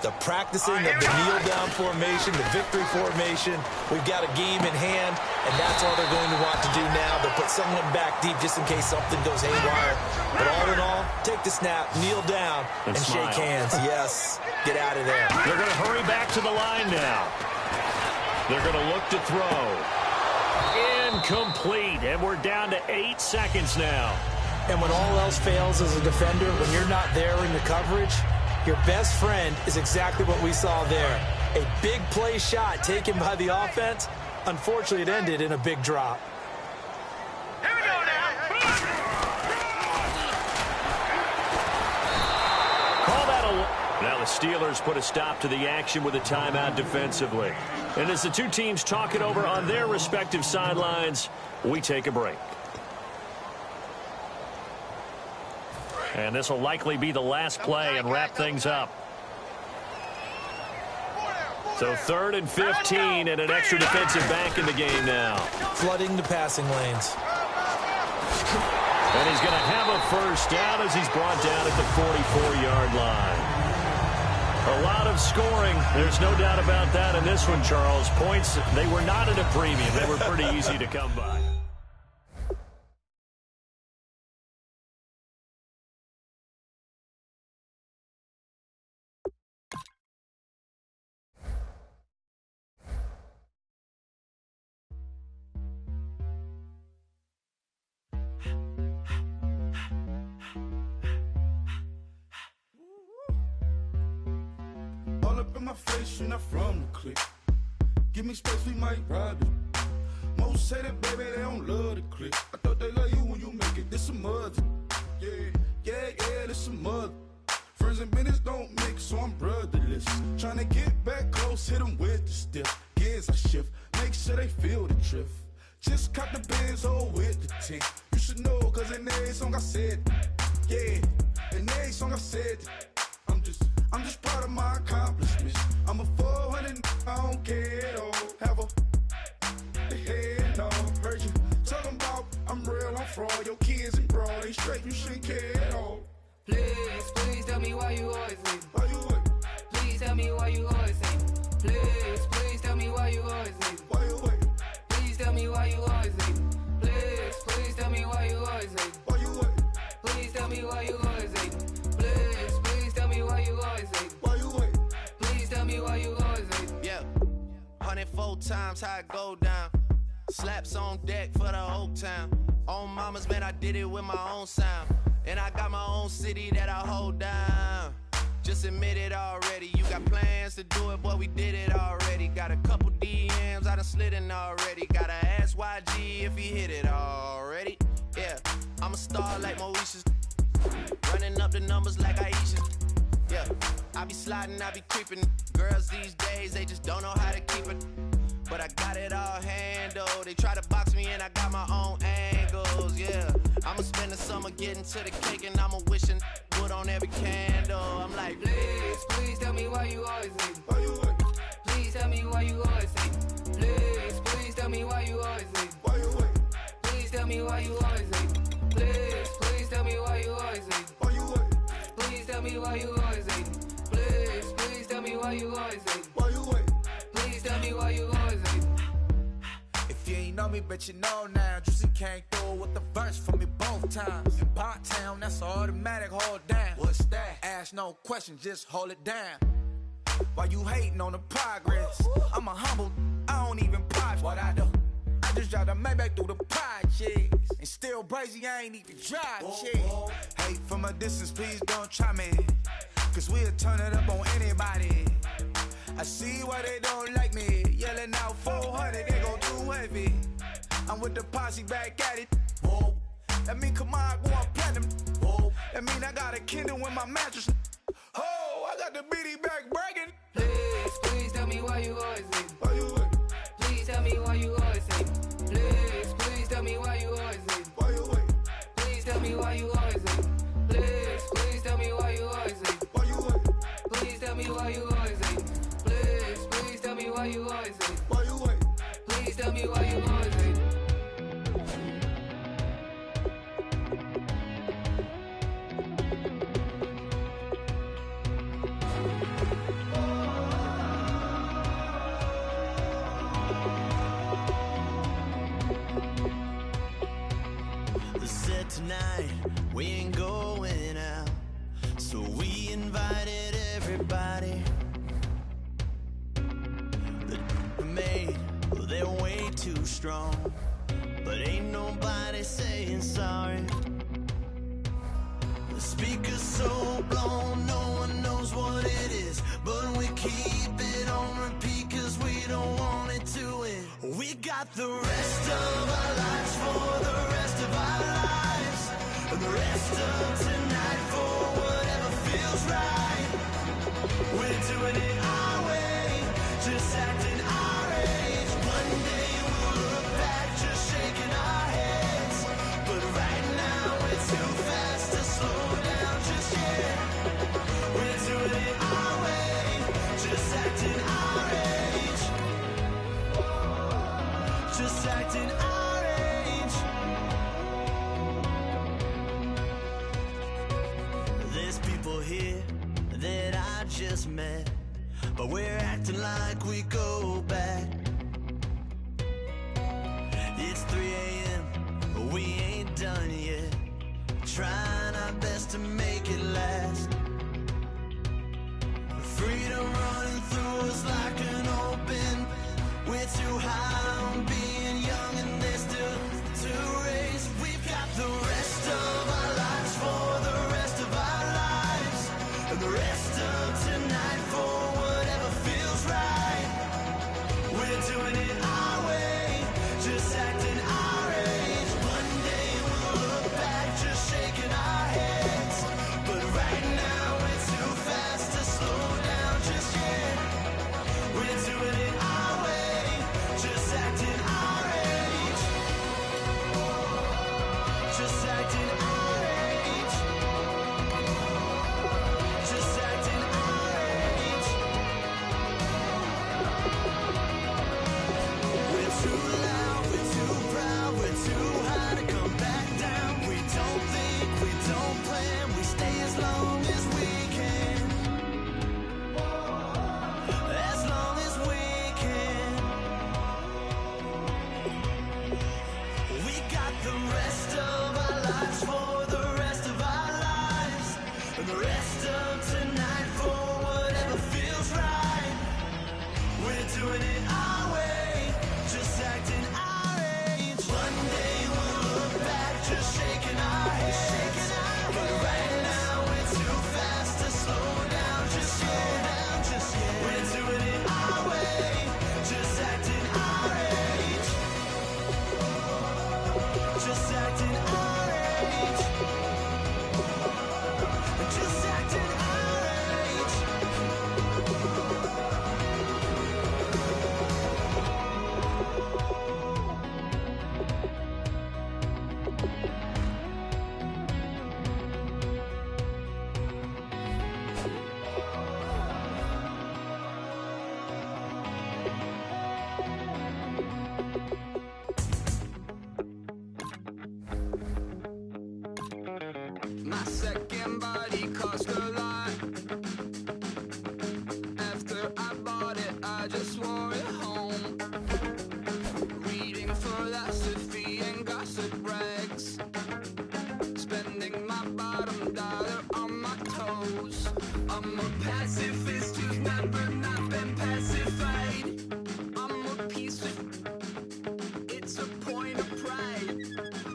The practicing of the kneel-down formation, the victory formation. We've got a game in hand, and that's all they're going to want to do now. They'll put someone back deep just in case something goes haywire. But all in all, take the snap, kneel down, and shake hands. Yes, get out of there. They're going to hurry back to the line now. They're going to look to throw. Incomplete, and we're down to 8 seconds now. And when all else fails as a defender, when you're not there in the coverage, your best friend is exactly what we saw there. A big play shot taken by the offense. Unfortunately, it ended in a big drop. Here we go now. Call that a... Now the Steelers put a stop to the action with a timeout defensively. And as the two teams talk it over on their respective sidelines, we take a break. And this will likely be the last play and wrap things up. So 3rd and 15 and an extra defensive back in the game now. Flooding the passing lanes. And he's going to have a first down as he's brought down at the 44-yard line. A lot of scoring. There's no doubt about that in this one, Charles. Points, they were not at a premium. They were pretty easy to come by. All up in my face, you're not from the clique. Give me space, we might ride it. Most say that, baby, they don't love the clique. I thought they love you when you make it. This some mud. Yeah, this some mud. Friends and business don't mix, so I'm brotherless. Tryna get back close, hit them with the stiff. Gears I shift, make sure they feel the drift. Just cop the Benz, with the tint. You should know, cause in every song I said, yeah, in every song I said, I'm just proud of my accomplishments. I'm a 400, I don't care at all. Have a head no heard you talking about I'm real, I'm fraud. Your kids and broad ain't straight, you shouldn't care at all. Please tell me why you always leave. Why you what? Please tell me why you always leave. Please tell me why you always leave. Why you what? Please tell me why you always leave. Please tell me why you always leave. Why you what? Please tell me why you always leave. Please tell me why you always leave. Why you what? Please tell me why you always leave. Yeah, 104 times how it go down. Slaps on deck for the whole town. On mamas, man, I did it with my own sound. And I got my own city that I hold down. Just admit it already. You got plans to do it, boy, we did it already. Got a couple DMs, I done slid in already. Gotta ask YG if he hit it already. Yeah, I'm a star like Moesha's. Running up the numbers like Aisha. Yeah, I be sliding, I be creeping. Girls these days, they just don't know how to keep it. But I got it all handled. They try to box me in, I got my own angles, yeah. I'ma spend the summer getting to the cake and I'ma wishing wood on every candle. I'm like, please tell me why you always leave. Why you what? Please tell me why you always leave. Please tell me why you always leave. Why you what? Please tell me why you always leave. Please tell me why you always leave. Why you what? Please tell me why you always leave. Please tell me why you always leave. Why you what? Please tell me why you always leave. If you ain't know me, bet you know now. Juicy came through with the verse for me both times. In Bot Town, that's automatic, hold down. What's that? Ask no question, just hold it down. Why you hating on the progress? I'm a humble, I don't even pop. What I do? I just drive the Maybach through the projects. And still brazy, I ain't even drive shit. Hate from a distance, please don't try me. Cause we'll turn it up on anybody. I see why they don't like me. Yelling out 400, they go too heavy. I'm with the posse back at it. Whoa. That mean come on, go on platinum. Whoa. That mean I got a Kindle in my mattress. Oh, I got the BD back bragging. Please tell me why you always leave. Why you what? Please tell me why you always leave. Please tell me why you always leave. Why you what? Please tell me why you always leave. Please tell me why you always leave. Why you what? Please tell me why you always leave. Please tell me why you always leave. Why you what? Please tell me why you always leave. said tonight we ain't going out, so we invited everybody. The made, well, they're way too strong, but ain't nobody saying sorry. The speaker's so blown, no one knows what it is, but we keep it on repeat cause we don't want it to end. We got the rest of our lives for the rest of our lives, and the rest of tonight for whatever feels right. We're doing it our way, just acting our age. One day we'll look back just shaking our heads, but right now we're too fast to slow down just yet. We're doing it our way, just acting our age, just acting our age. There's people here that I just just met, but we're acting like we go back. It's 3 a.m., but we ain't done yet, trying our best to make it last. Freedom running through us like an open. We're too high on being young, and there's still to race. We've got the rest of our lives for the rest of our lives, and the rest of tonight for whatever feels right. We're doing it our way, just acting our age. One day we'll look back, just shaking our heads, but right now we're too fast to slow down just yet. We're doing it our way, just acting our age, just acting our age, just acting our age. We're too loud, we're too proud, we're too high to come back down. We don't think, we don't plan, we stay as long as we can, as long as we can. We got the rest of our lives for the rest of our lives, and the rest of tonight for whatever feels right. We're doing it our way, just acting our age. One day we'll look back, just shaking our heads, but right now we're too fast to slow down just yet. We're doing it our way, just acting our age, just acting our age, just acting our age. My second body cost a lot. After I bought it, I just wore it home. Reading philosophy and gossip rags, spending my bottom dollar on my toes. I'm a pacifist who's never not been pacified. I'm a piece of, it's a point of pride.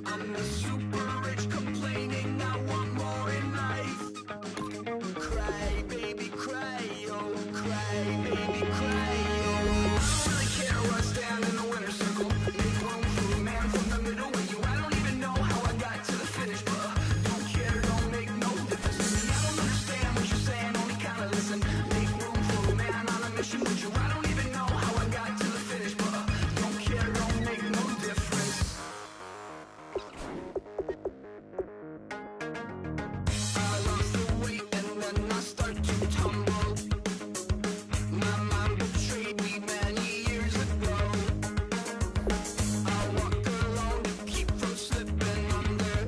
I'm the super rich complaining I want more in life. Cry, baby, cry, oh, cry, baby, cry, oh. I don't really care where I stand in the winner's circle. Make room for a man from the middle with you. I don't even know how I got to the finish, but don't care, don't make no difference to me. I don't understand what you're saying, only kinda listen. Make room for a man on a mission with you. I don't even know how I got to the finish, but don't care, don't make no difference. I lost the weight and then I start to tumble. My mind betrayed me many years ago. I walk alone to keep from slipping under.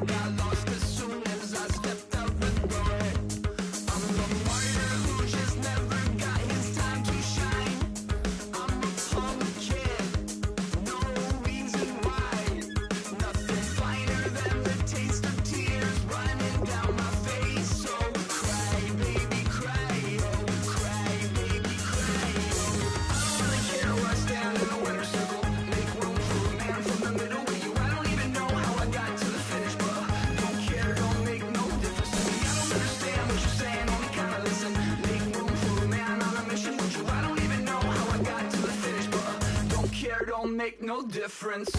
Got lost as soon as I stepped out the door. I'm the martyr who just never got his time to shine. I'm a punk kid, no reason why. Nothing finer than the taste of tears running down my face. So cry, baby, cry, oh, cry, baby, cry, oh. I don't really care where I stand in the winner's circle. Make room for a man from the middle with you. I don't even know how I got to the finish, but don't care, don't make no difference to me. I don't understand what you're saying, only kinda listen. Make room for a man on a mission with you. I don't even know how I got to the finish, but don't care, don't make no difference.